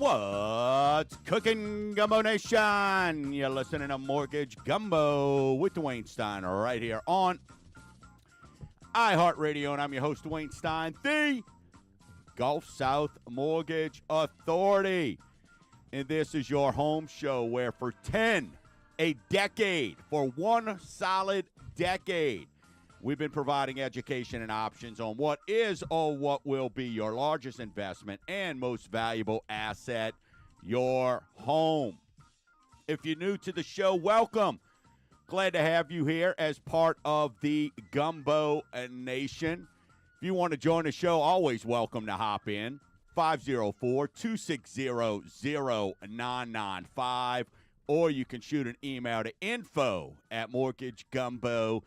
What's cooking, Gumbo Nation? You're listening to Mortgage Gumbo with Dwayne Stein right here on iHeartRadio, and I'm your host, Dwayne Stein, the Gulf South Mortgage Authority. And this is your home show where for a decade, for one solid decade, we've been providing education and options on what is or what will be your largest investment and most valuable asset, your home. If you're new to the show, welcome. Glad to have you here as part of the Gumbo Nation. If you want to join the show, always welcome to hop in. 504-260-0995, or you can shoot an email to info@mortgagegumbo.com.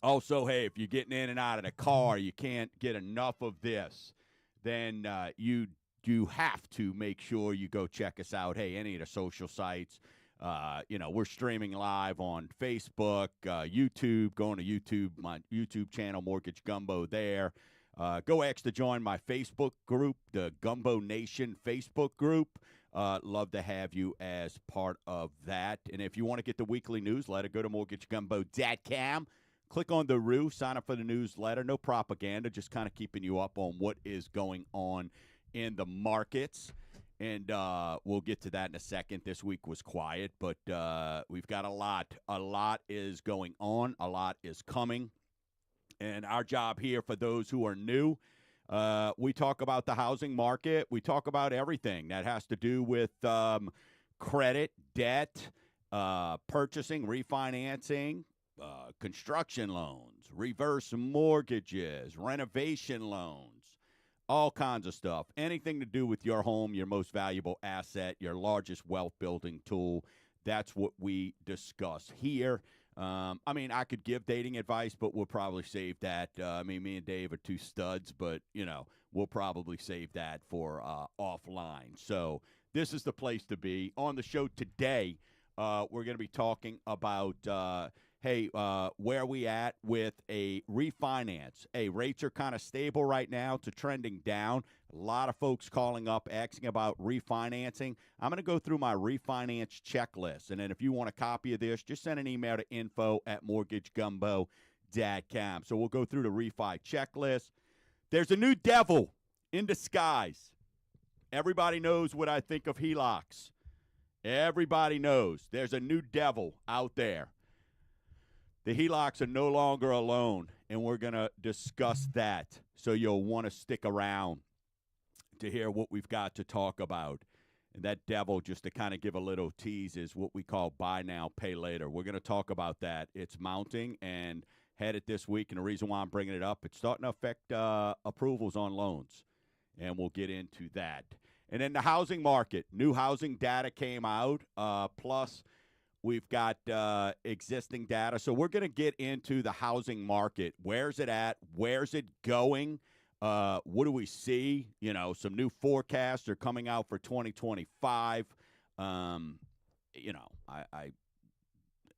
Also, hey, if you're getting in and out of the car, you can't get enough of this, then you do have to make sure you go check us out. Hey, any of the social sites. We're streaming live on Facebook, YouTube, going to YouTube, my YouTube channel, Mortgage Gumbo there. Go ask to join my Facebook group, the Gumbo Nation Facebook group. Love to have you as part of that. And if you want to get the weekly newsletter, go to mortgagegumbo.com. Click on the roof, sign up for the newsletter. No propaganda, just kind of keeping you up on what is going on in the markets. And we'll get to that in a second. This week was quiet, but we've got a lot. A lot is going on. A lot is coming. And our job here, for those who are new, we talk about the housing market. We talk about everything that has to do with credit, debt, purchasing, refinancing, construction loans, reverse mortgages, renovation loans, all kinds of stuff. Anything to do with your home, your most valuable asset, your largest wealth-building tool. That's what we discuss here. I could give dating advice, but we'll probably save that. Me and Dave are two studs, but, we'll probably save that for offline. So this is the place to be. On the show today, we're going to be talking about, where are we at with a refinance? Hey, rates are kind of stable right now to trending down. A lot of folks calling up, asking about refinancing. I'm going to go through my refinance checklist. And then if you want a copy of this, just send an email to info@mortgagegumbo.com. So we'll go through the refi checklist. There's a new devil in disguise. Everybody knows what I think of HELOCs. Everybody knows there's a new devil out there. The HELOCs are no longer alone, and we're going to discuss that. So you'll want to stick around to hear what we've got to talk about. And that devil, just to kind of give a little tease, is what we call buy now, pay later. We're going to talk about that. It's mounting and headed this week, and the reason why I'm bringing it up, it's starting to affect approvals on loans, and we'll get into that. And then the housing market, new housing data came out, plus we've got existing data. So we're going to get into the housing market. Where's it at? Where's it going? What do we see? Some new forecasts are coming out for 2025. I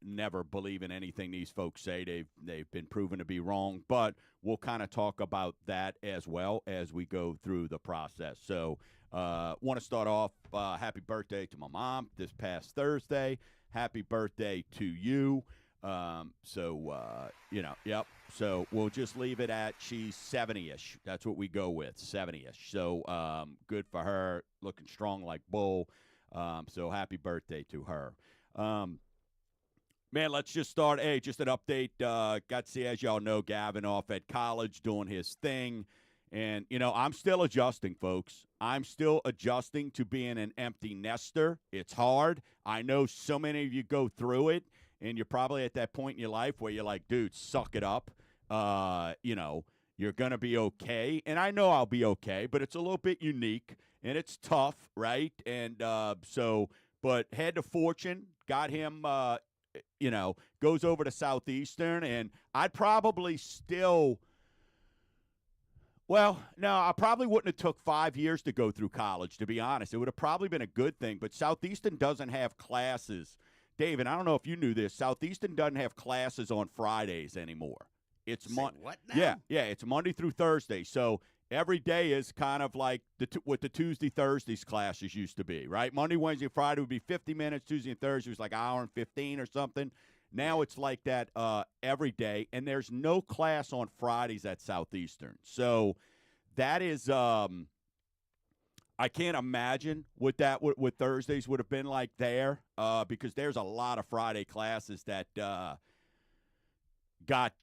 never believe in anything these folks say. They've been proven to be wrong, but we'll kind of talk about that as well as we go through the process. So want to start off, happy birthday to my mom this past Thursday. Happy birthday to you. Yep. So we'll just leave it at she's 70-ish. That's what we go with, 70-ish. So good for her, looking strong like bull. So happy birthday to her. Man, let's just start. Hey, just an update. Got to see, as y'all know, Gavin off at college doing his thing. And, I'm still adjusting, folks. I'm still adjusting to being an empty nester. It's hard. I know so many of you go through it, and you're probably at that point in your life where you're like, dude, suck it up. You're going to be okay. And I know I'll be okay, but it's a little bit unique, and it's tough, right? And but had the fortune, got him, goes over to Southeastern, and I'd probably still – well, no, I probably wouldn't have took 5 years to go through college, to be honest. It would have probably been a good thing, but Southeastern doesn't have classes. David, I don't know if you knew this. Southeastern doesn't have classes on Fridays anymore. It's what now? Yeah, it's Monday through Thursday. So every day is kind of like what the Tuesday, Thursdays classes used to be, right? Monday, Wednesday, Friday would be 50 minutes. Tuesday and Thursday was like an hour and 15 or something. Now it's like that every day, and there's no class on Fridays at Southeastern. So that is I can't imagine what Thursdays would have been like there because there's a lot of Friday classes that got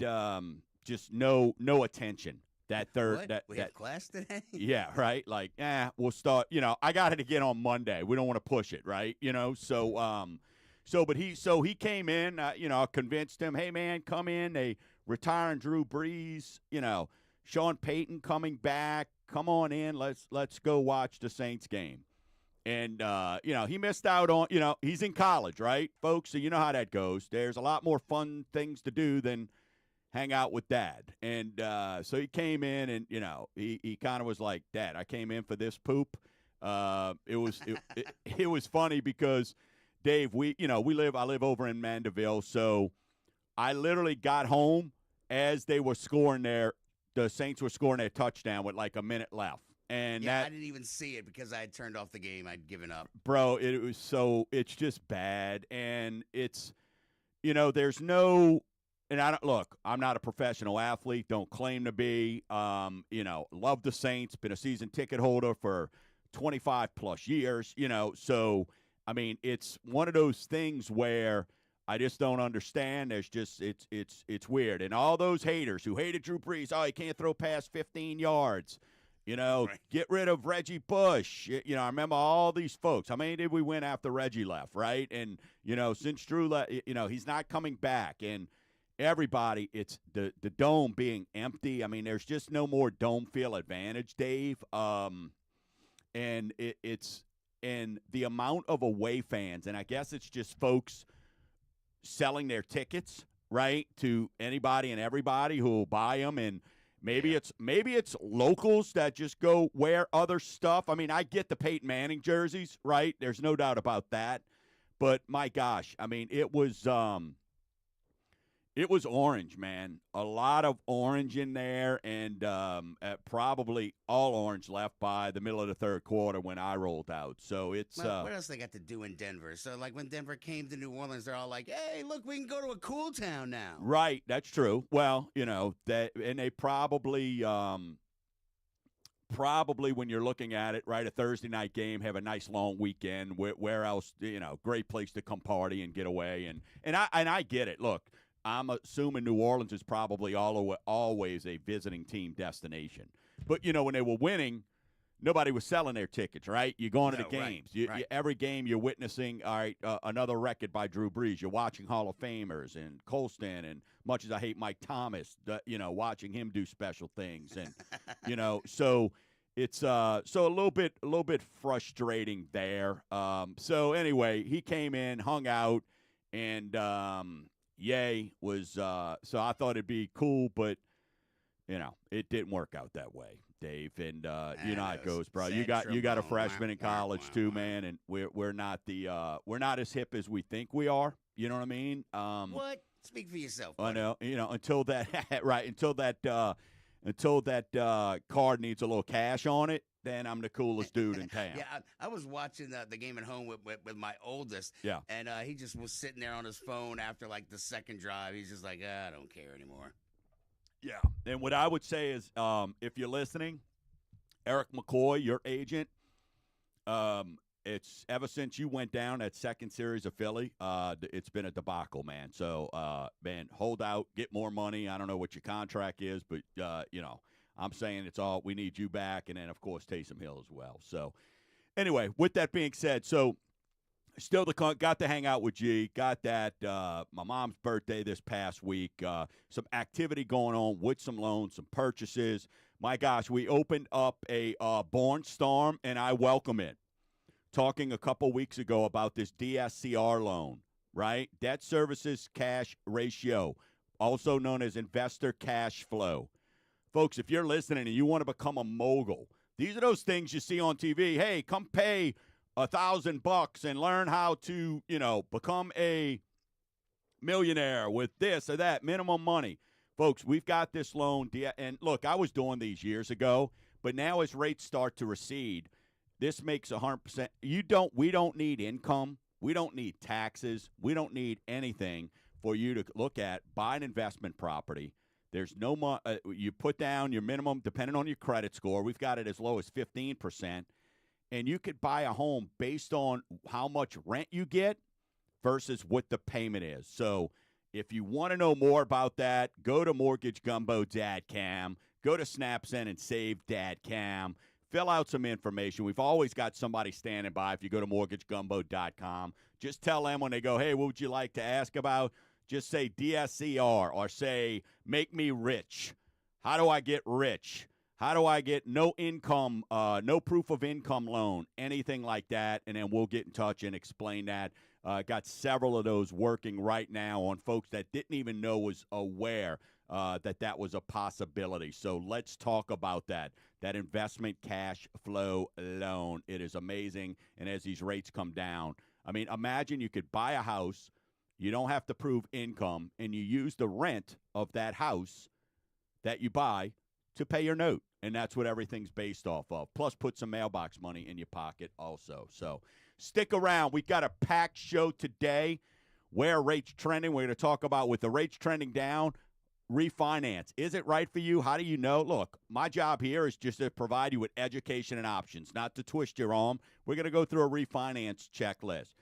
just no attention. That third What? We have class today? yeah, right. Like, we'll start. I got it again on Monday. We don't want to push it, right? But he came in. Convinced him, hey man, come in. They retiring Drew Brees. Sean Payton coming back. Come on in. Let's go watch the Saints game. And he missed out on. He's in college, right, folks? So you know how that goes. There's a lot more fun things to do than hang out with Dad. And so he came in, and he kind of was like, Dad, I came in for this poop. It was funny because Dave, I live over in Mandeville, so I literally got home as they were scoring the Saints were scoring their touchdown with like a minute left. And I didn't even see it because I had turned off the game. I'd given up. Bro, it's just bad. And it's, there's no, and I'm not a professional athlete, don't claim to be, love the Saints, been a season ticket holder for 25 plus years, so, I mean, it's one of those things where I just don't understand. There's just it's weird. And all those haters who hated Drew Brees, he can't throw past 15 yards. Right. Get rid of Reggie Bush. I remember all these folks. How many did we win after Reggie left, right? And, since Drew left, he's not coming back. And everybody, it's the dome being empty. I mean, there's just no more dome field advantage, Dave. And it's and the amount of away fans, and I guess it's just folks selling their tickets, right, to anybody and everybody who will buy them, and maybe it's locals that just go wear other stuff. I mean, I get the Peyton Manning jerseys, right? There's no doubt about that. But my gosh, I mean, it was orange, man. A lot of orange in there, and probably all orange left by the middle of the third quarter when I rolled out. So it's what else they got to do in Denver? So like when Denver came to New Orleans, they're all like, "Hey, look, we can go to a cool town now." Right, that's true. Well, that, and they probably when you're looking at it, right, a Thursday night game, have a nice long weekend. Where else, great place to come party and get away, and I get it. Look, I'm assuming New Orleans is probably always a visiting team destination. But, when they were winning, nobody was selling their tickets, right? You're going to the games. Right. Every game you're witnessing, all right, another record by Drew Brees. You're watching Hall of Famers and Colston, and much as I hate Mike Thomas, watching him do special things. And, so it's so a little bit frustrating there. So anyway, he came in, hung out, and Yay was so I thought it'd be cool, but it didn't work out that way, Dave. And you know how it goes, bro. You got a freshman in college too, man, and we're not as hip as we think we are. You know what I mean? What? Speak for yourself, buddy. I know. Until that right, until that card needs a little cash on it, then I'm the coolest dude in town. Yeah, I was watching the game at home with my oldest. Yeah. And he just was sitting there on his phone after, like, the second drive. He's just like, I don't care anymore. Yeah. And what I would say is, if you're listening, Eric McCoy, your agent, it's ever since you went down that second series of Philly, it's been a debacle, man. So, man, hold out, get more money. I don't know what your contract is, but, I'm saying we need you back, and then, of course, Taysom Hill as well. So, anyway, with that being said, so still got to hang out with G, got that. My mom's birthday this past week, some activity going on with some loans, some purchases. My gosh, we opened up a Born Storm, and I welcome it. Talking a couple weeks ago about this DSCR loan, right? Debt services cash ratio, also known as investor cash flow. Folks, if you're listening and you want to become a mogul, these are those things you see on TV. Hey, come pay $1,000 and learn how to, become a millionaire with this or that minimum money. Folks, we've got this loan. And look, I was doing these years ago, But now as rates start to recede, this makes 100%. We don't need income. We don't need taxes. We don't need anything for you to look at, buy an investment property. There's no more. You put down your minimum, depending on your credit score. We've got it as low as 15%. And you could buy a home based on how much rent you get versus what the payment is. So if you want to know more about that, go to Mortgage Gumbo Dadcam. Go to SnapSend and save Dadcam. Fill out some information. We've always got somebody standing by if you go to mortgagegumbo.com. Just tell them when they go, hey, what would you like to ask about? Just say DSCR or say, make me rich. How do I get rich? How do I get no income, no proof of income loan, anything like that? And then we'll get in touch and explain that. Got several of those working right now on folks that didn't even know was aware that was a possibility. So let's talk about that investment cash flow loan. It is amazing. And as these rates come down, I mean, imagine you could buy a house. You don't have to prove income, and you use the rent of that house that you buy to pay your note. And that's what everything's based off of. Plus, put some mailbox money in your pocket also. So stick around. We've got a packed show today. Where rates trending? We're going to talk about with the rates trending down, refinance. Is it right for you? How do you know? Look, my job here is just to provide you with education and options, not to twist your arm. We're going to go through a refinance checklist.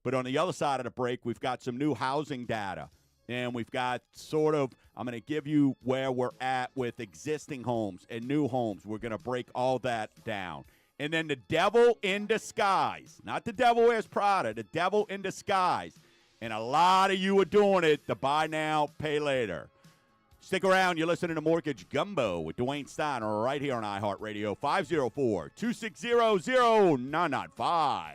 But on the other side of the break, we've got some new housing data. And we've got I'm going to give you where we're at with existing homes and new homes. We're going to break all that down. And then the devil in disguise, not the devil wears Prada, the devil in disguise. And a lot of you are doing it, the buy now, pay later. Stick around. You're listening to Mortgage Gumbo with Dwayne Stein right here on iHeartRadio, 504-260-0995.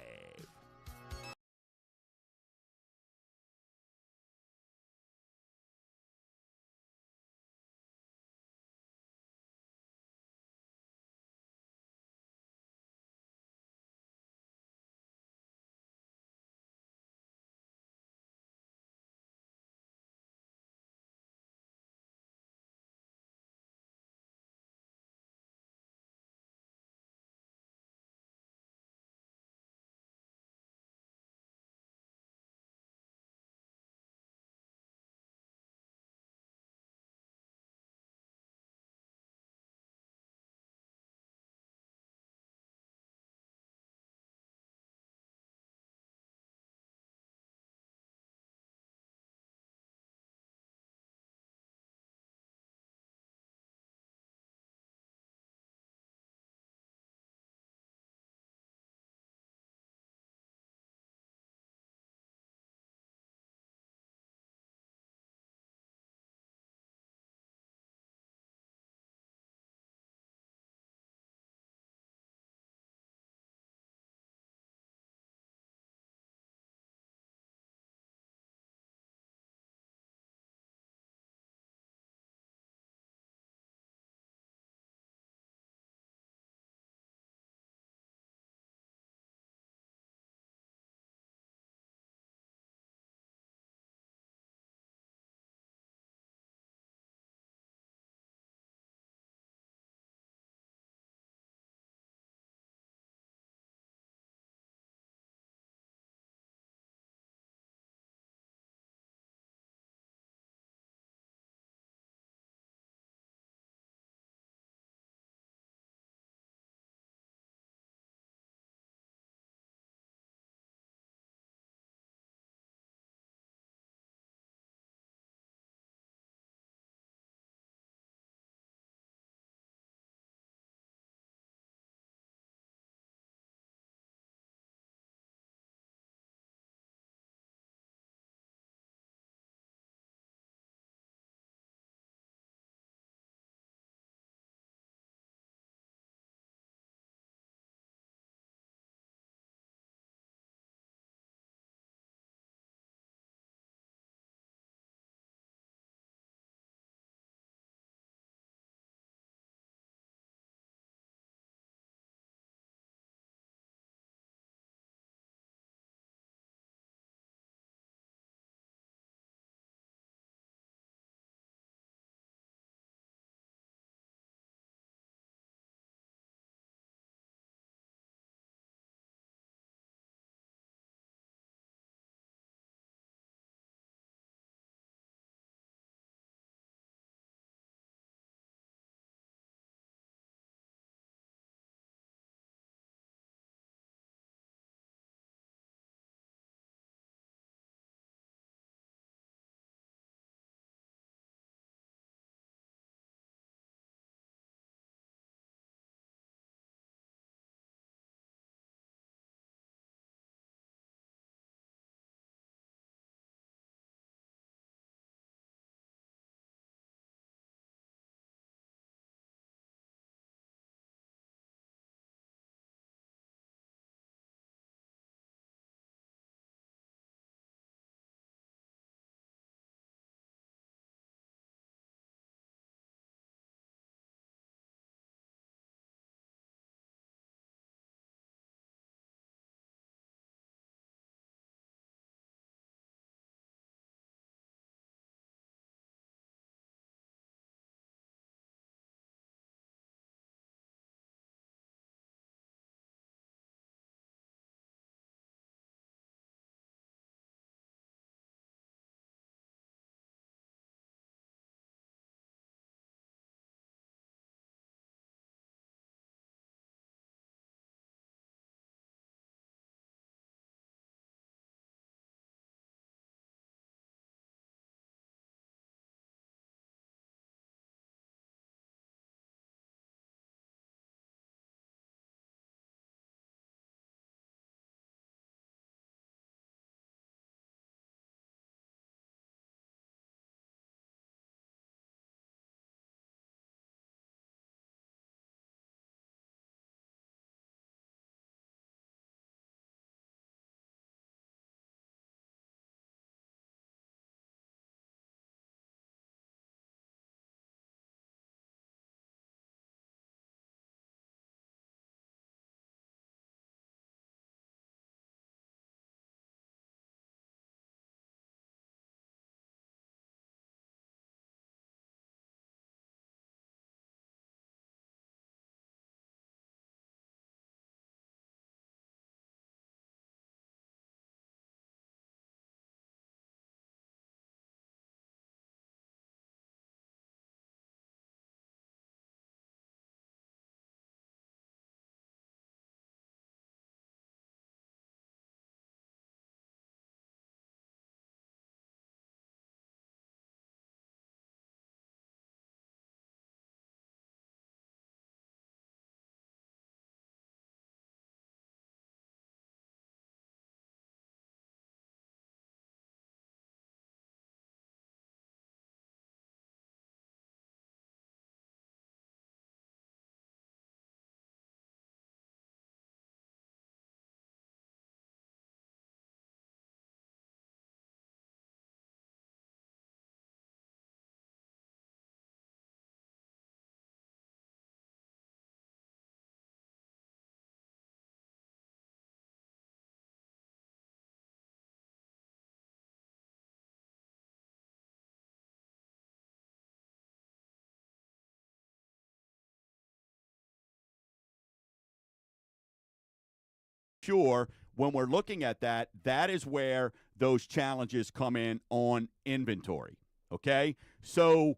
sure when we're looking at that, that is where those challenges come in on inventory. Okay? So,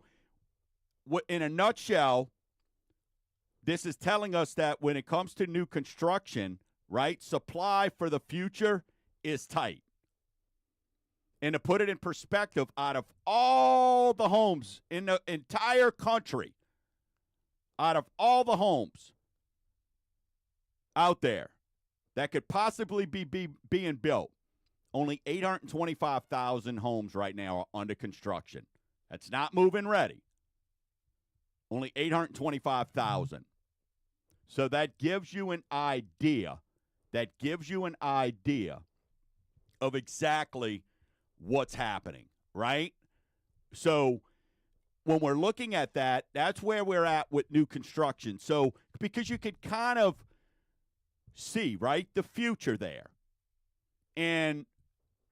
in a nutshell, this is telling us that when it comes to new construction, right, supply for the future is tight. And to put it in perspective, out of all the homes in the entire country, out of all the homes out there that could possibly be being built, only 825,000 homes right now are under construction. That's not move-in ready. Only 825,000. So that gives you an idea. That gives you an idea of exactly what's happening, right? So when we're looking at that, that's where we're at with new construction. So because you could kind of see, right, the future there. And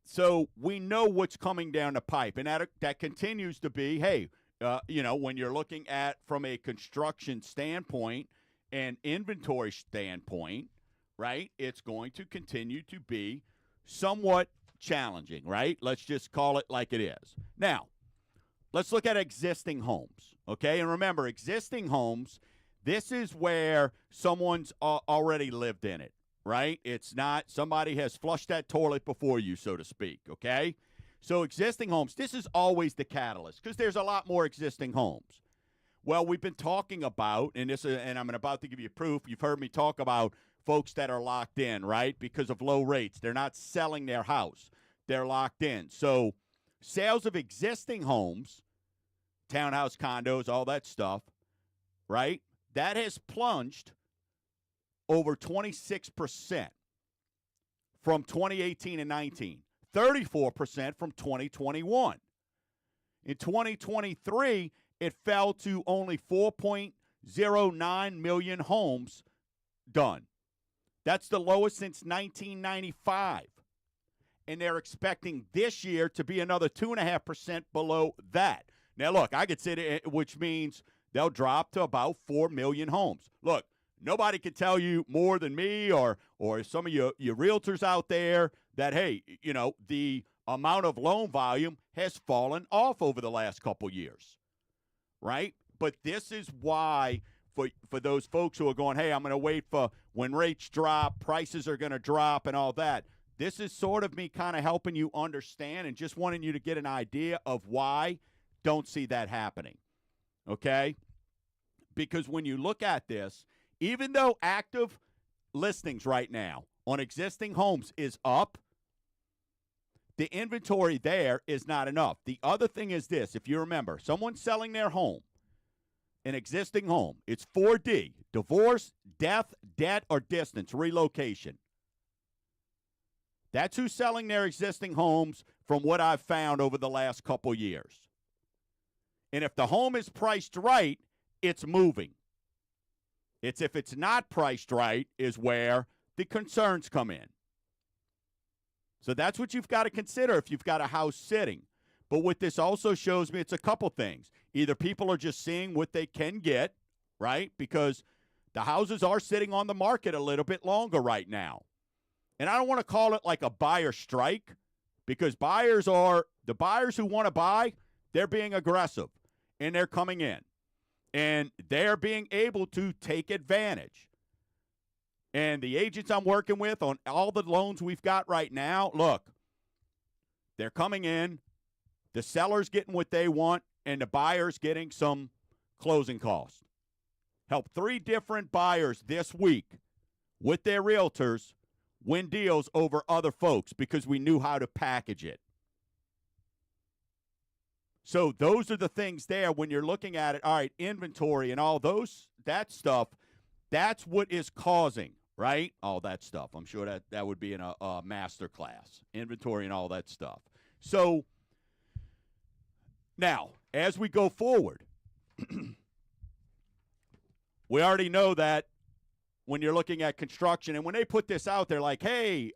so we know what's coming down the pipe. And that continues to be, hey, when you're looking at from a construction standpoint and inventory standpoint, right, it's going to continue to be somewhat challenging, right? Let's just call it like it is. Now, let's look at existing homes, okay? And remember, existing homes, this is where someone's already lived in it, right? It's not somebody has flushed that toilet before you, so to speak, okay? So existing homes, this is always the catalyst because there's a lot more existing homes. Well, we've been talking about, and I'm about to give you proof. You've heard me talk about folks that are locked in, right, because of low rates. They're not selling their house. They're locked in. So sales of existing homes, townhouse condos, all that stuff, right, that has plunged over 26% from 2018 and 19, 34% from 2021. In 2023, it fell to only 4.09 million homes done. That's the lowest since 1995. And they're expecting this year to be another 2.5% below that. Now, look, I could say that, which means they'll drop to about 4 million homes. Look, nobody can tell you more than me or some of your realtors out there that, hey, the amount of loan volume has fallen off over the last couple years, right? But this is why for those folks who are going, hey, I'm going to wait for when rates drop, prices are going to drop and all that. This is sort of me kind of helping you understand and just wanting you to get an idea of why don't see that happening, okay? Because when you look at this, even though active listings right now on existing homes is up, the inventory there is not enough. The other thing is this. If you remember, someone's selling their home, an existing home. It's 4D, divorce, death, debt, or distance, relocation. That's who's selling their existing homes from what I've found over the last couple years. And if the home is priced right, it's moving. It's if it's not priced right is where the concerns come in. So that's what you've got to consider if you've got a house sitting. But what this also shows me, it's a couple things. Either people are just seeing what they can get, right? Because the houses are sitting on the market a little bit longer right now. And I don't want to call it like a buyer strike because the buyers who want to buy, they're being aggressive and they're coming in. And they're being able to take advantage. And the agents I'm working with on all the loans we've got right now, look, they're coming in, the seller's getting what they want, and the buyer's getting some closing costs. Helped 3 different buyers this week with their realtors win deals over other folks because we knew how to package it. So those are the things there when you're looking at it. All right, inventory and all that stuff, that's what is causing, right? All that stuff. I'm sure that would be in a master class, inventory and all that stuff. So now, as we go forward, we already know that when you're looking at construction, and when they put this out there like, hey,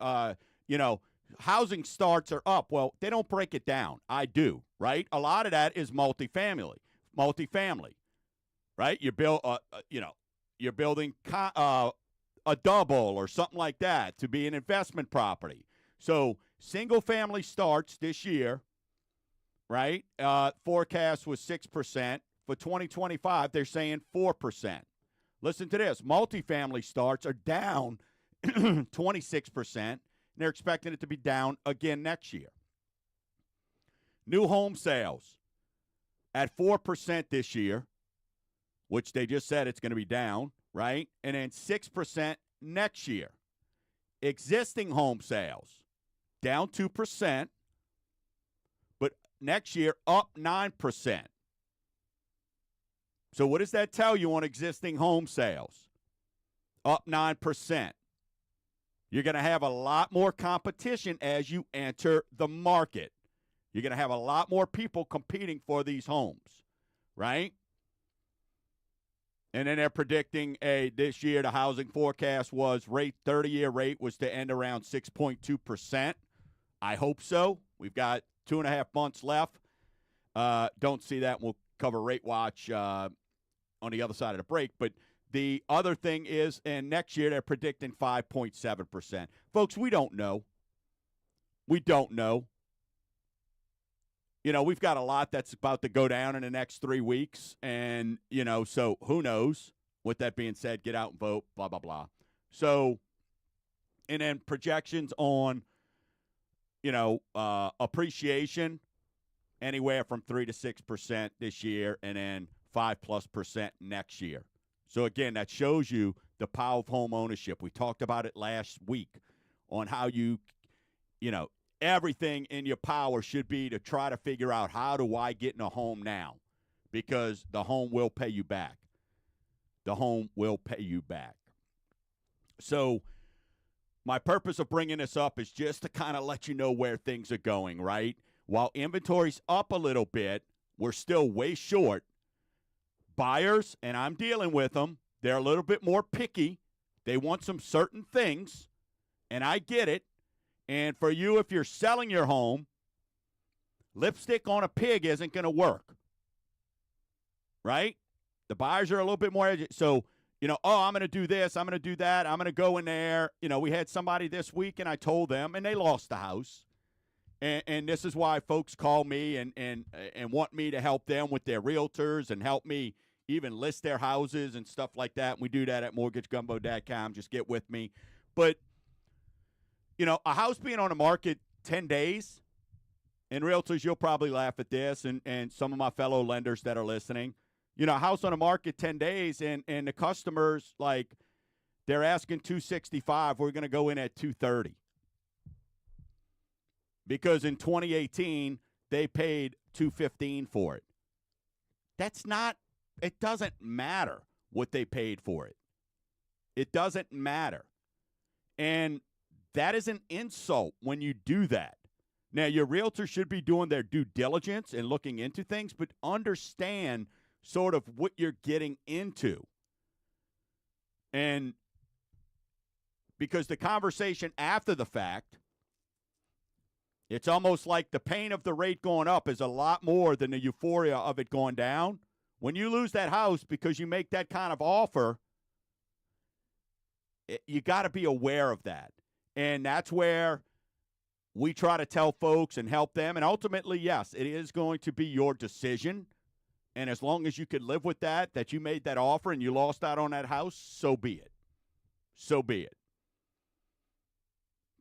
housing starts are up. Well, they don't break it down. I do, right? A lot of that is multifamily, right? You're building a double or something like that to be an investment property. So single-family starts this year, right? Forecast was 6%. For 2025, they're saying 4%. Listen to this. Multifamily starts are down 26%, and they're expecting it to be down again next year. New home sales at 4% this year, which they just said it's going to be down, right? And then 6% next year. Existing home sales down 2%, but next year up 9%. So what does that tell you on existing home sales? Up 9%. You're going to have a lot more competition as you enter the market. You're going to have a lot more people competing for these homes, right? And then they're predicting this year the housing forecast was 30-year rate was to end around 6.2%. I hope so. We've got 2.5 months left. Don't see that. We'll cover Rate Watch on the other side of the break. But the other thing is, and next year they're predicting 5.7%. Folks, we don't know. We don't know. You know, we've got a lot that's about to go down in the next 3 weeks. And, you know, so who knows? With that being said, get out and vote, blah, blah, blah. So, and then projections on, you know, appreciation anywhere from 3 to 6% this year, and then 5+% next year. So, again, that shows you the power of home ownership. We talked about it last week on how you know, everything in your power should be to try to figure out how do I get in a home now, because the home will pay you back. The home will pay you back. So my purpose of bringing this up is just to kind of let you know where things are going, right? While inventory's up a little bit, we're still way short. Buyers, and I'm dealing with them, they're a little bit more picky. They want some certain things, and I get it. And for you, if you're selling your home, lipstick on a pig isn't going to work, right? The buyers are a little bit more so, you know, I'm going to do this, I'm going to do that, I'm going to go in there. You know, we had somebody this week, and I told them, and they lost the house. And this is why folks call me and want me to help them with their realtors and help me even list their houses and stuff like that. And we do that at mortgagegumbo.com. Just get with me. But, you know, a house being on the market 10 days, and realtors, you'll probably laugh at this, and some of my fellow lenders that are listening, you know, a house on the market 10 days, and the customers, like, they're asking $265. We're going to go in at $230. Because in 2018, they paid $215 for it. That's not, it doesn't matter what they paid for it. It doesn't matter. And that is an insult when you do that. Now, your realtor should be doing their due diligence and looking into things, but understand sort of what you're getting into. And because the conversation after the fact, it's almost like the pain of the rate going up is a lot more than the euphoria of it going down. When you lose that house because you make that kind of offer, you got to be aware of that. And that's where we try to tell folks and help them. And ultimately, yes, it is going to be your decision. And as long as you could live with that you made that offer and you lost out on that house, so be it. So be it.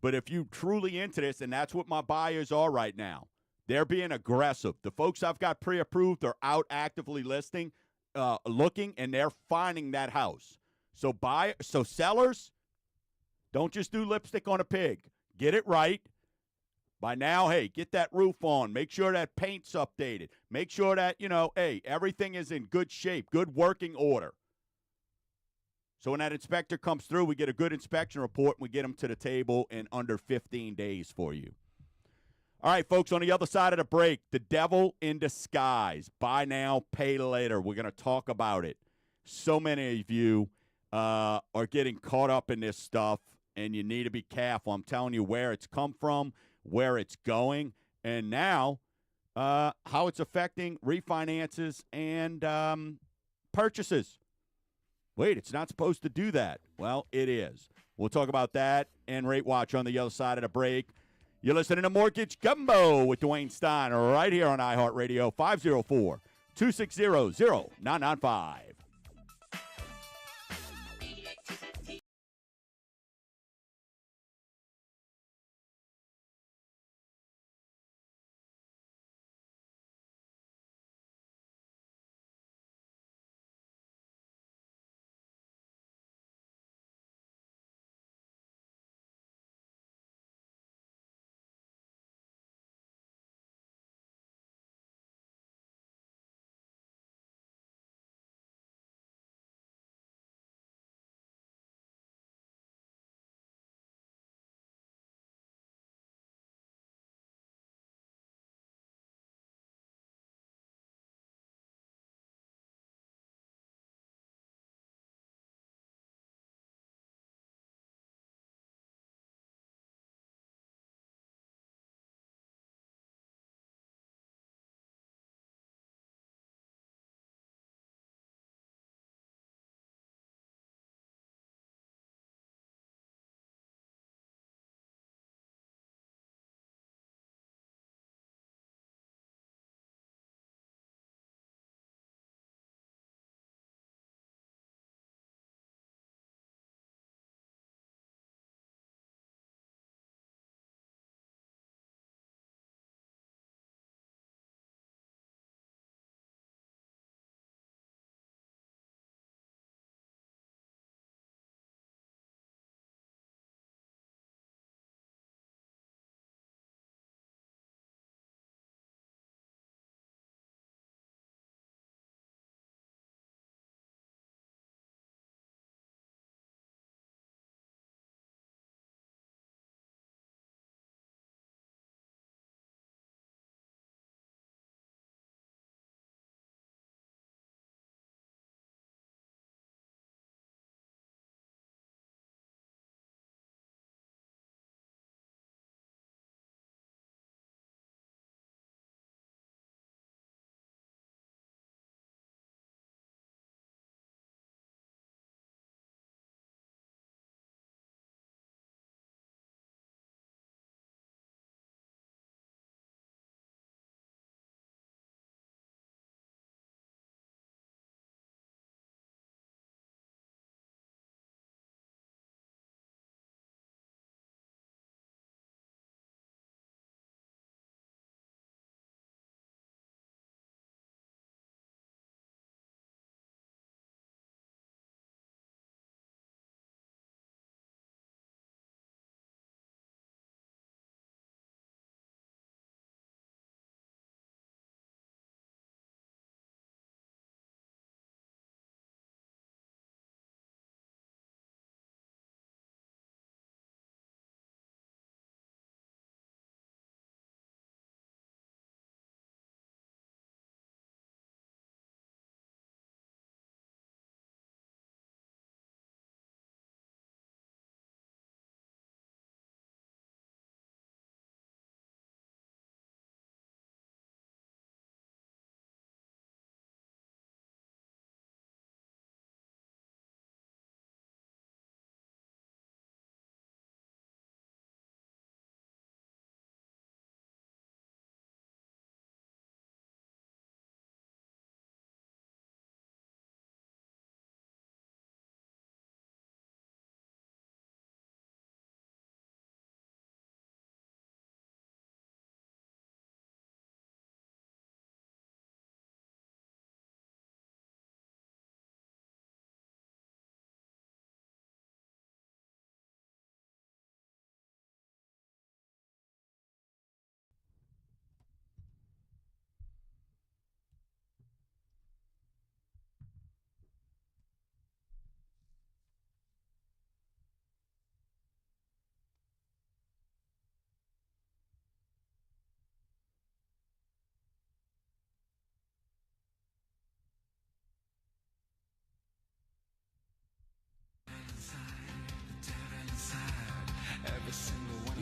But if you truly into this, and that's what my buyers are right now, they're being aggressive. The folks I've got pre-approved are out actively looking, and they're finding that house. So sellers, don't just do lipstick on a pig. Get it right. By now, hey, get that roof on. Make sure that paint's updated. Make sure that, you know, hey, everything is in good shape, good working order. So when that inspector comes through, we get a good inspection report, and we get them to the table in under 15 days for you. All right, folks, on the other side of the break, the devil in disguise. Buy now, pay later. We're going to talk about it. So many of you are getting caught up in this stuff, and you need to be careful. I'm telling you where it's come from, where it's going, and now how it's affecting refinances and purchases. Wait, it's not supposed to do that. Well, it is. We'll talk about that and Rate Watch on the other side of the break. You're listening to Mortgage Gumbo with Dwayne Stein right here on iHeartRadio, 504-260-0995.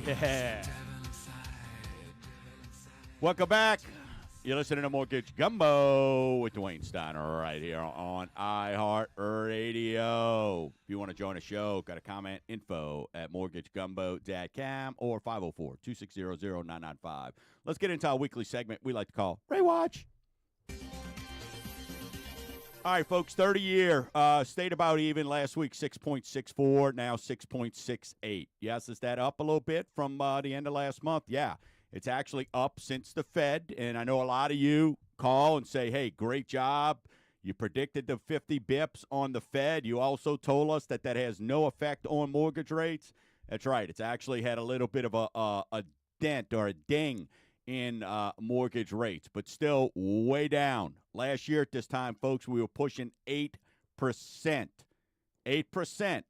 Yeah. Welcome back. You're listening to Mortgage Gumbo with Dwayne Steiner right here on iHeartRadio. If you want to join the show, got a comment, info at mortgagegumbo.com or 504-260-0995. Let's get into our weekly segment we like to call Ray Watch. All right, folks, 30-year stayed about even last week, 6.64, now 6.68. Yes, is that up a little bit from the end of last month? Yeah. It's actually up since the Fed, and I know a lot of you call and say, hey, great job. You predicted the 50 bips on the Fed. You also told us that that has no effect on mortgage rates. That's right. It's actually had a little bit of a dent or a ding in mortgage rates, but still way down. Last year at this time, folks, we were pushing 8%. 8%.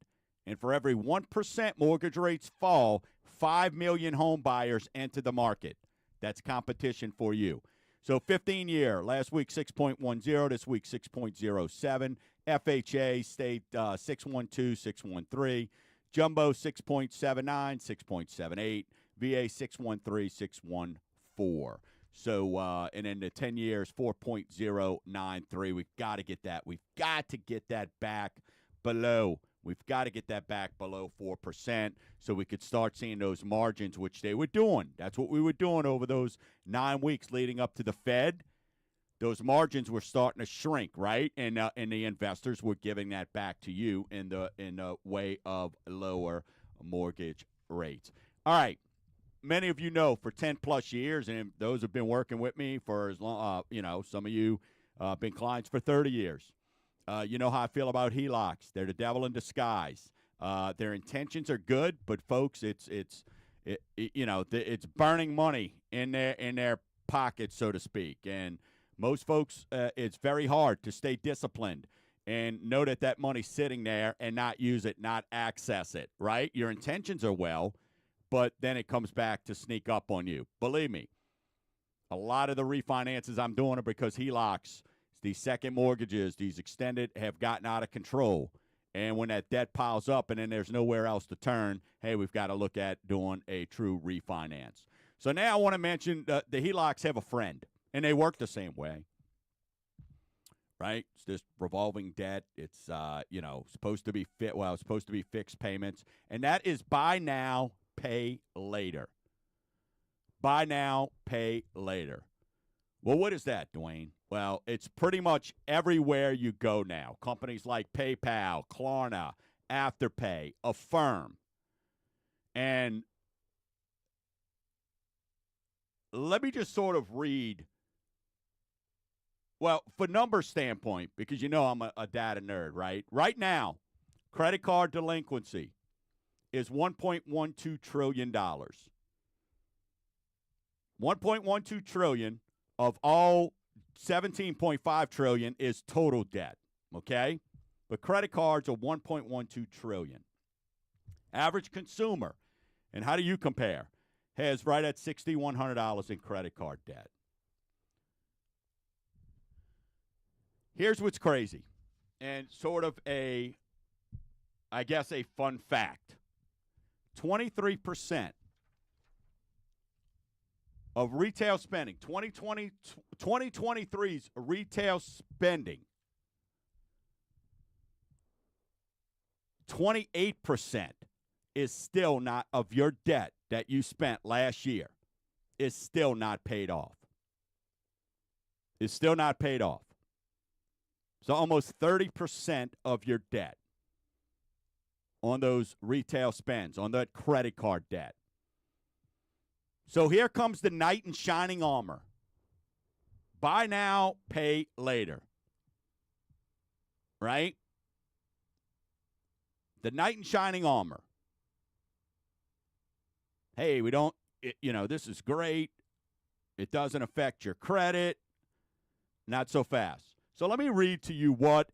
And for every 1% mortgage rates fall, 5 million home buyers enter the market. That's competition for you. So 15-year, last week 6.10, this week 6.07. FHA stayed 612, 613. Jumbo 6.79, 6.78. VA 613, 614. So, and then the 10 years 4.093. We've got to get that. We've got to get that back below. We've got to get that back below 4% so we could start seeing those margins, which they were doing. That's what we were doing over those 9 weeks leading up to the Fed. Those margins were starting to shrink, right? And the investors were giving that back to you in the way of lower mortgage rates. All right. Many of you know for 10-plus years, and those have been working with me for as long, some of you been clients for 30 years. You know how I feel about HELOCs. They're the devil in disguise. Their intentions are good, but folks, it's burning money in their pockets, so to speak. And most folks, it's very hard to stay disciplined and know that money's sitting there and not use it, not access it. Right? Your intentions are well, but then it comes back to sneak up on you. Believe me, a lot of the refinances I'm doing are because HELOCs. These second mortgages, these extended, have gotten out of control. And when that debt piles up and then there's nowhere else to turn, hey, we've got to look at doing a true refinance. So now I want to mention the HELOCs have a friend, and they work the same way, right? It's this revolving debt. It's, supposed to be fixed payments. And that is buy now, pay later. Buy now, pay later. Well, what is that, Dwayne? Well, it's pretty much everywhere you go now. Companies like PayPal, Klarna, Afterpay, Affirm. And let me just sort of read, well, for number standpoint, because you know I'm a data nerd, right? Right now, credit card delinquency is $1.12 trillion. $1.12 trillion of all 17.5 trillion is total debt, okay? But credit cards are 1.12 trillion. Average consumer, and how do you compare, has right at $6,100 in credit card debt. Here's what's crazy, and sort of a fun fact. 23% of retail spending, 2023's retail spending, 28% is still not of your debt that you spent last year is still not paid off. It's still not paid off. So almost 30% of your debt on those retail spends, on that credit card debt. So here comes the knight in shining armor. Buy now, pay later. Right? The knight in shining armor. Hey, this is great. It doesn't affect your credit. Not so fast. So let me read to you what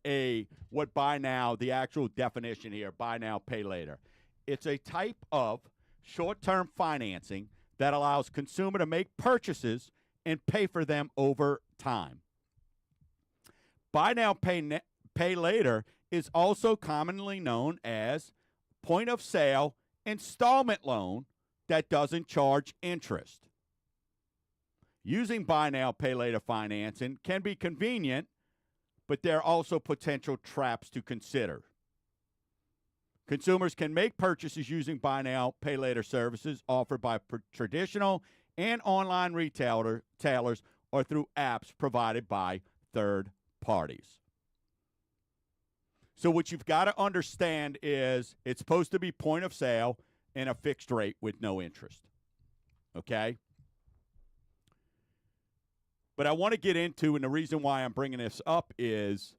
buy now, the actual definition here, buy now, pay later. It's a type of short-term financing that allows consumer to make purchases and pay for them over time. Buy now, pay later is also commonly known as point-of-sale installment loan that doesn't charge interest. using buy now, pay later financing can be convenient, but there are also potential traps to consider. Consumers can make purchases using buy now, pay later services offered by traditional and online retailers or through apps provided by third parties. So what you've got to understand is it's supposed to be point of sale and a fixed rate with no interest. Okay? But I want to get into, and the reason why I'm bringing this up is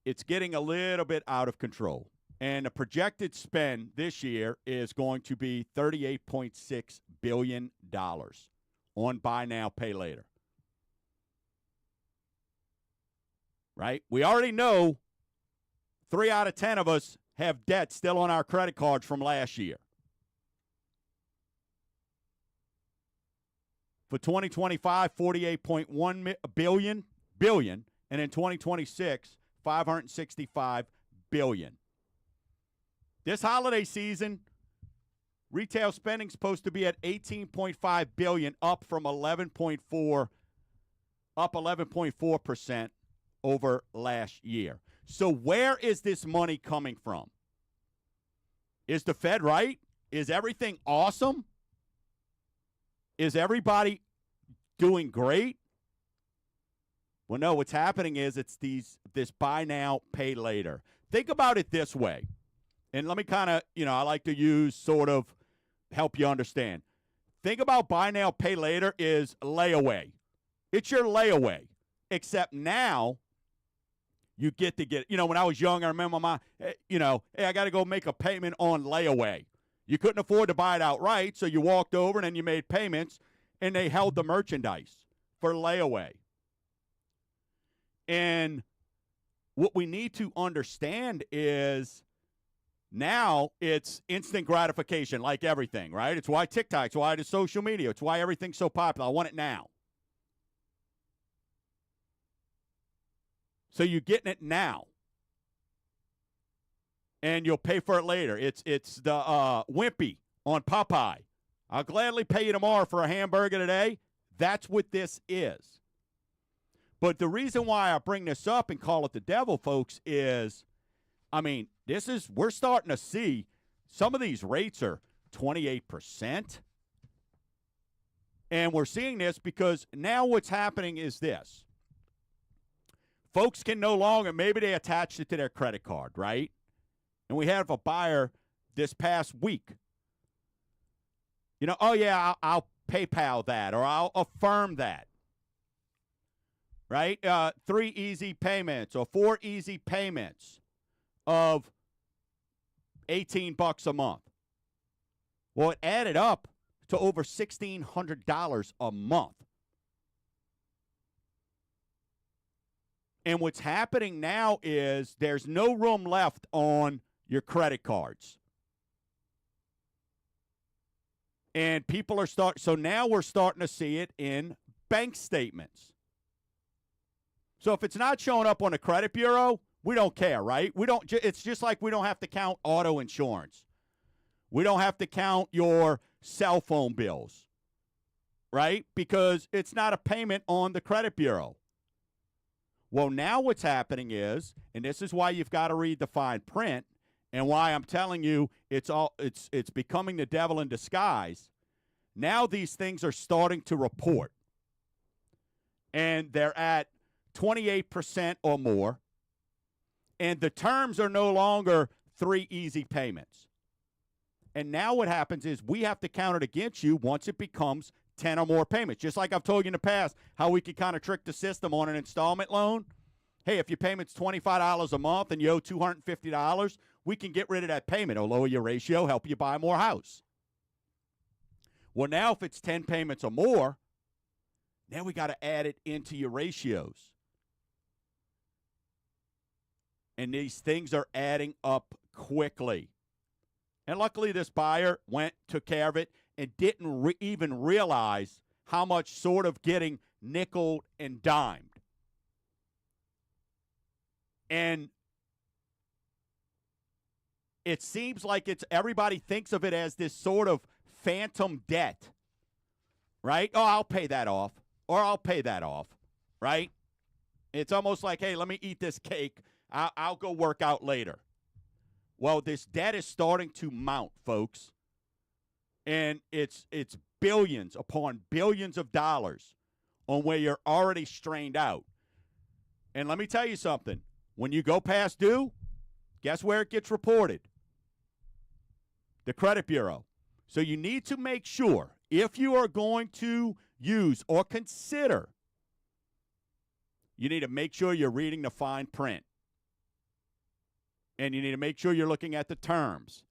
it's getting a little bit out of control. And the projected spend this year is going to be $38.6 billion on buy now, pay later. Right? We already know 3 out of 10 of us have debt still on our credit cards from last year. For 2025, $48.1 billion, and in 2026, $565 billion. This holiday season, retail spending is supposed to be at $18.5 billion, up 11.4% over last year. So where is this money coming from? Is the Fed right? Is everything awesome? Is everybody doing great? Well, no, what's happening is it's this buy now, pay later. Think about it this way. And let me kind of, I like to use sort of help you understand. Think about buy now, pay later is layaway. It's your layaway. Except now you get to get, when I was young, I remember hey, I got to go make a payment on layaway. You couldn't afford to buy it outright, so you walked over and then you made payments, and they held the merchandise for layaway. And what we need to understand is now it's instant gratification, like everything, right? It's why TikTok, it's why it's social media, it's why everything's so popular. I want it now. So you're getting it now, and you'll pay for it later. It's the Wimpy on Popeye. I'll gladly pay you tomorrow for a hamburger today. That's what this is. But the reason why I bring this up and call it the devil, folks, is, we're starting to see some of these rates are 28%. And we're seeing this because now what's happening is this. Folks can no longer, maybe they attached it to their credit card, right? And we have a buyer this past week. I'll PayPal that, or I'll affirm that. Right? 3 easy payments or 4 easy payments of $18 a month. Well, it added up to over $1,600 a month. And what's happening now is there's no room left on your credit cards. And people are so now we're starting to see it in bank statements. So if it's not showing up on the credit bureau, we don't care, right? It's just like we don't have to count auto insurance. We don't have to count your cell phone bills, right? Because it's not a payment on the credit bureau. Well, now what's happening is, and this is why you've got to read the fine print, and why I'm telling you it's becoming the devil in disguise. Now these things are starting to report. And they're at 28% or more. And the terms are no longer 3 easy payments. And now what happens is we have to count it against you once it becomes 10 or more payments. Just like I've told you in the past how we could kind of trick the system on an installment loan. Hey, if your payment's $25 a month and you owe $250, we can get rid of that payment. It'll lower your ratio, help you buy more house. Well, now if it's 10 payments or more, now we got to add it into your ratios. And these things are adding up quickly. And luckily this buyer took care of it, and didn't even realize how much sort of getting nickeled and dimed. And it seems like everybody thinks of it as this sort of phantom debt, right? Oh, I'll pay that off, or I'll pay that off, right? It's almost like, hey, let me eat this cake. I'll go work out later. Well, this debt is starting to mount, folks, and it's billions upon billions of dollars on where you're already strained out. And let me tell you something. When you go past due, guess where it gets reported? The credit bureau. So you need to make sure, if you are going to use or consider, you need to make sure you're reading the fine print. And you need to make sure you're looking at the terms.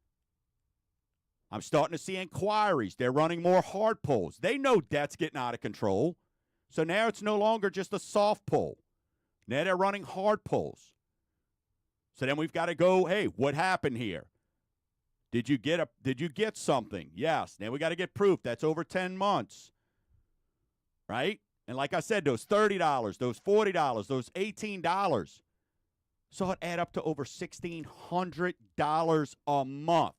I'm starting to see inquiries. They're running more hard pulls. They know debt's getting out of control. So now it's no longer just a soft pull. Now they're running hard pulls. So then we've got to go, hey, what happened here? Did you get something? Yes. Now we got to get proof. That's over 10 months. Right? And like I said, those $30, those $40, those $18 saw it add up to over $1,600 a month.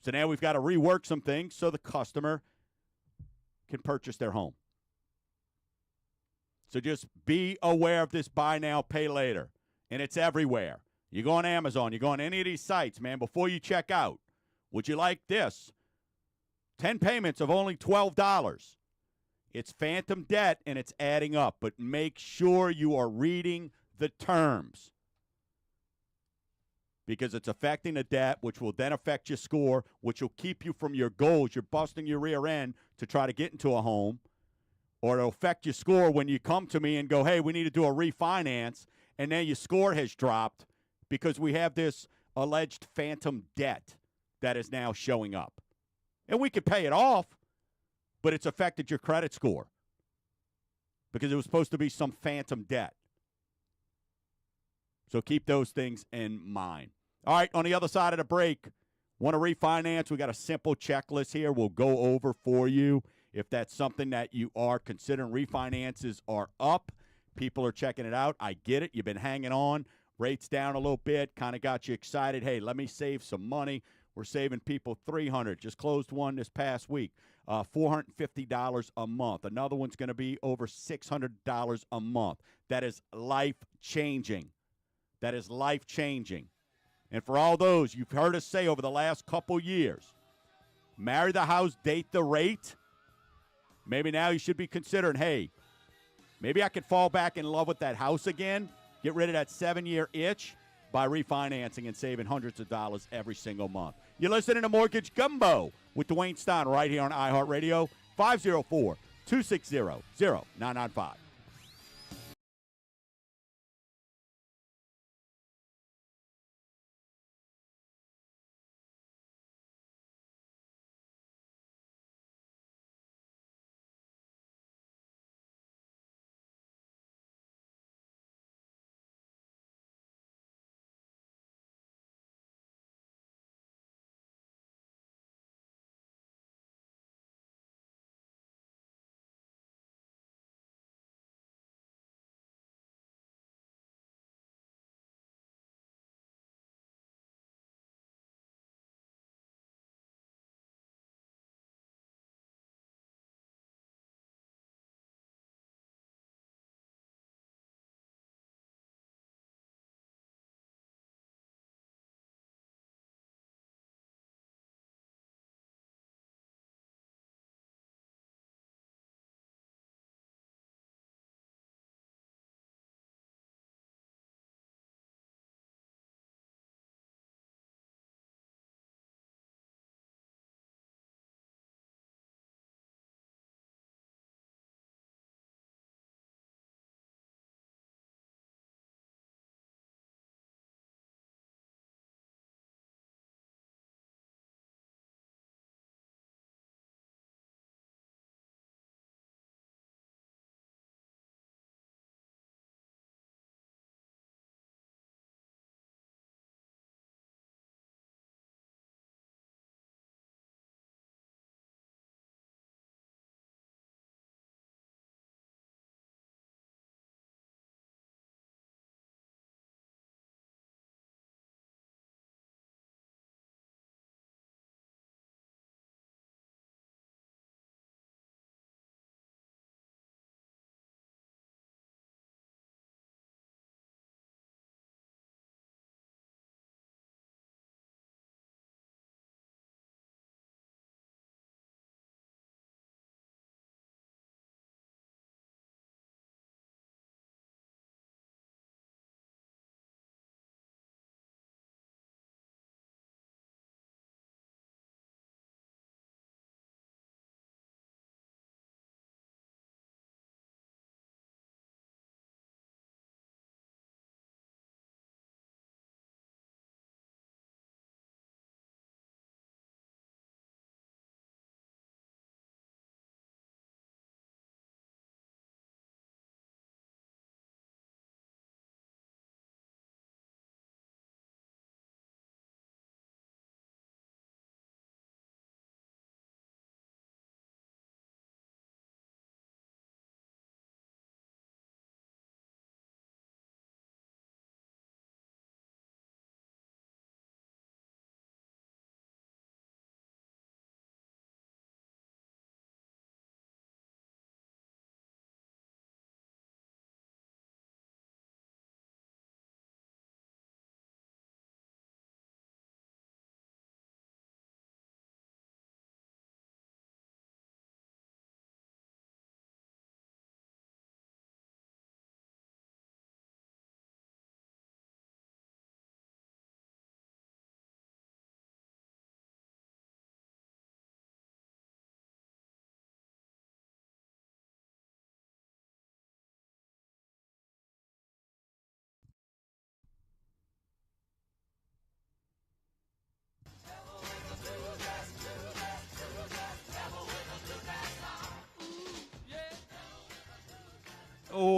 So now we've got to rework some things so the customer can purchase their home. So just be aware of this buy now, pay later. And it's everywhere. You go on Amazon, you go on any of these sites, man, before you check out. Would you like this? 10 payments of only $12. It's phantom debt, and it's adding up. But make sure you are reading the terms, because it's affecting the debt, which will then affect your score, which will keep you from your goals. You're busting your rear end to try to get into a home, or it'll affect your score when you come to me and go, hey, we need to do a refinance, and then your score has dropped because we have this alleged phantom debt that is now showing up. And we could pay it off, but it's affected your credit score because it was supposed to be some phantom debt. So keep those things in mind. All right, on the other side of the break, want to refinance? We got a simple checklist here we'll go over for you. If that's something that you are considering, refinances are up. People are checking it out. I get it. You've been hanging on. Rates down a little bit. Kind of got you excited. Hey, let me save some money. We're saving people $300. Just closed one this past week. $450 a month. Another one's going to be over $600 a month. That is life-changing. That is life-changing. And for all those, you've heard us say over the last couple years, marry the house, date the rate. Maybe now you should be considering, hey, maybe I could fall back in love with that house again, get rid of that 7-year itch by refinancing and saving hundreds of dollars every single month. You're listening to Mortgage Gumbo with Dwayne Stein right here on iHeartRadio, 504-260-0995.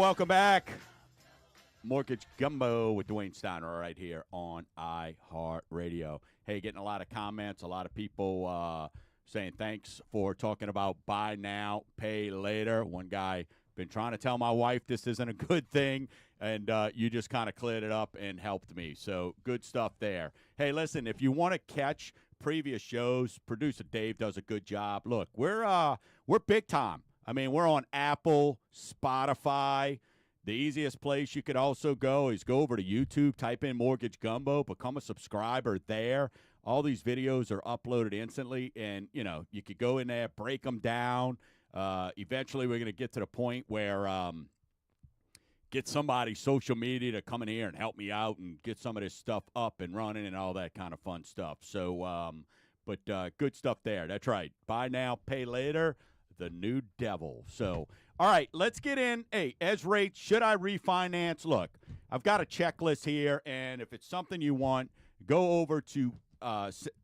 welcome back. Mortgage Gumbo with Dwayne Steiner right here on iHeartRadio. Hey, getting a lot of comments, a lot of people saying thanks for talking about buy now, pay later. One guy been trying to tell my wife this isn't a good thing, and you just kind of cleared it up and helped me. So good stuff there. Hey, listen, if you want to catch previous shows, producer Dave does a good job. Look, we're big time. I mean, we're on Apple, Spotify. The easiest place you could also go is go over to YouTube, type in Mortgage Gumbo, become a subscriber there. All these videos are uploaded instantly, and, you know, you could go in there, break them down. Eventually, we're going to get to the point where get somebody social media to come in here and help me out and get some of this stuff up and running and all that kind of fun stuff. So, but good stuff there. That's right. Buy now, pay later, the new devil. So, all right, let's get in. Hey, as rates, should I refinance? Look, I've got a checklist here, and if it's something you want, go over to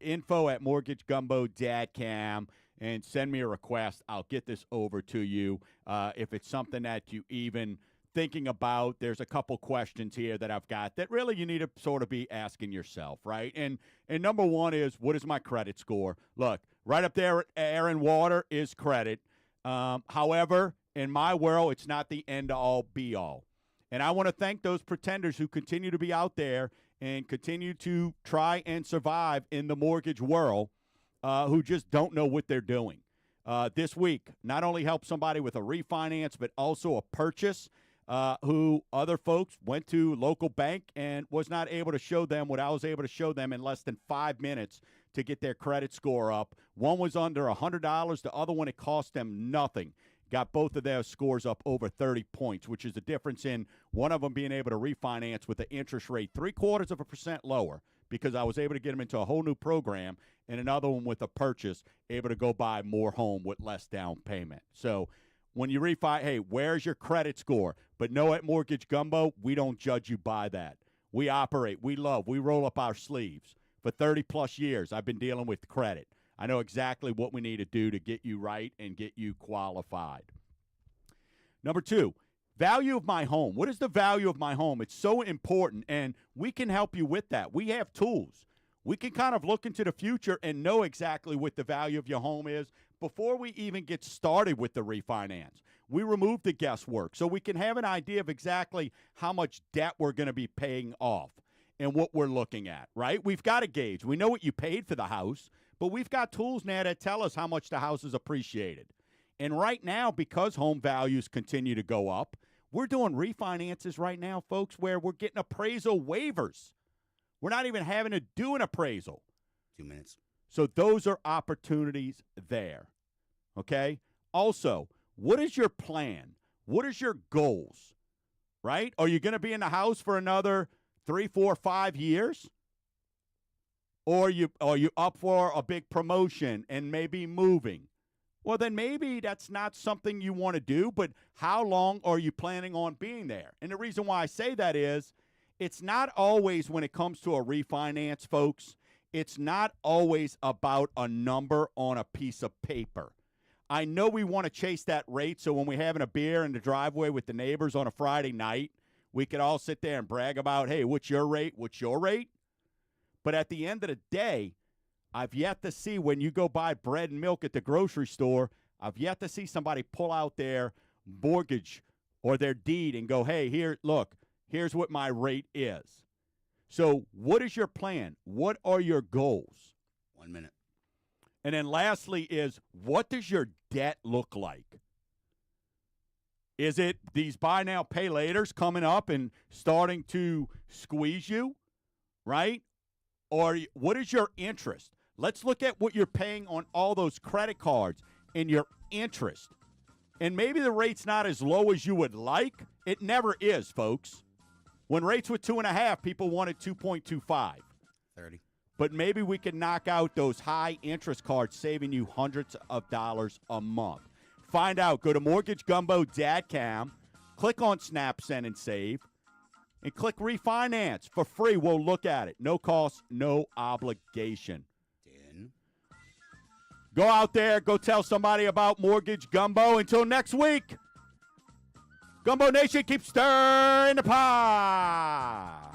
info@mortgagegumbo.com and send me a request. I'll get this over to you. If it's something that you even thinking about, there's a couple questions here that I've got that really you need to sort of be asking yourself, right? And number one is, what is my credit score? Look, right up there, air and water is credit. However, in my world, it's not the end-all, be-all. And I want to thank those pretenders who continue to be out there and continue to try and survive in the mortgage world, who just don't know what they're doing. This week, not only helped somebody with a refinance, but also a purchase, who other folks went to local bank and was not able to show them what I was able to show them in less than 5 minutes to get their credit score up. One was under $100. The other one, it cost them nothing. Got both of their scores up over 30 points, which is the difference in one of them being able to refinance with the interest rate 0.75% lower because I was able to get them into a whole new program, and another one with a purchase, able to go buy more home with less down payment. So when you refi, hey, where's your credit score? But no, at Mortgage Gumbo, we don't judge you by that. We operate, we love, we roll up our sleeves. For 30-plus years, I've been dealing with credit. I know exactly what we need to do to get you right and get you qualified. Number two, value of my home. What is the value of my home? It's so important, and we can help you with that. We have tools. We can kind of look into the future and know exactly what the value of your home is before we even get started with the refinance. We remove the guesswork so we can have an idea of exactly how much debt we're going to be paying off and what we're looking at, right? We've got a gauge. We know what you paid for the house, but we've got tools now that tell us how much the house is appreciated. And right now, because home values continue to go up, we're doing refinances right now, folks, where we're getting appraisal waivers. We're not even having to do an appraisal. 2 minutes. So those are opportunities there, okay? Also, what is your plan? What is your goals, right? Are you going to be in the house for another 3, 4, 5 years? Or are you up for a big promotion and maybe moving? Well, then maybe that's not something you want to do, but how long are you planning on being there? And the reason why I say that is it's not always, when it comes to a refinance, folks, it's not always about a number on a piece of paper. I know we want to chase that rate, so when we're having a beer in the driveway with the neighbors on a Friday night, we could all sit there and brag about, hey, what's your rate? What's your rate? But at the end of the day, I've yet to see, when you go buy bread and milk at the grocery store, I've yet to see somebody pull out their mortgage or their deed and go, hey, here, look, here's what my rate is. So what is your plan? What are your goals? 1 minute. And then lastly is, what does your debt look like? Is it these buy now, pay laters coming up and starting to squeeze you, right? Or what is your interest? Let's look at what you're paying on all those credit cards and your interest. And maybe the rate's not as low as you would like. It never is, folks. When rates were 2.5, people wanted 2.25. 30. But maybe we can knock out those high interest cards, saving you hundreds of dollars a month. Find out. Go to mortgagegumbo.com, click on Snap, Send, and Save, and click Refinance for free. We'll look at it. No cost, no obligation. Go out there. Go tell somebody about Mortgage Gumbo. Until next week. Gumbo Nation, keep stirring the pot.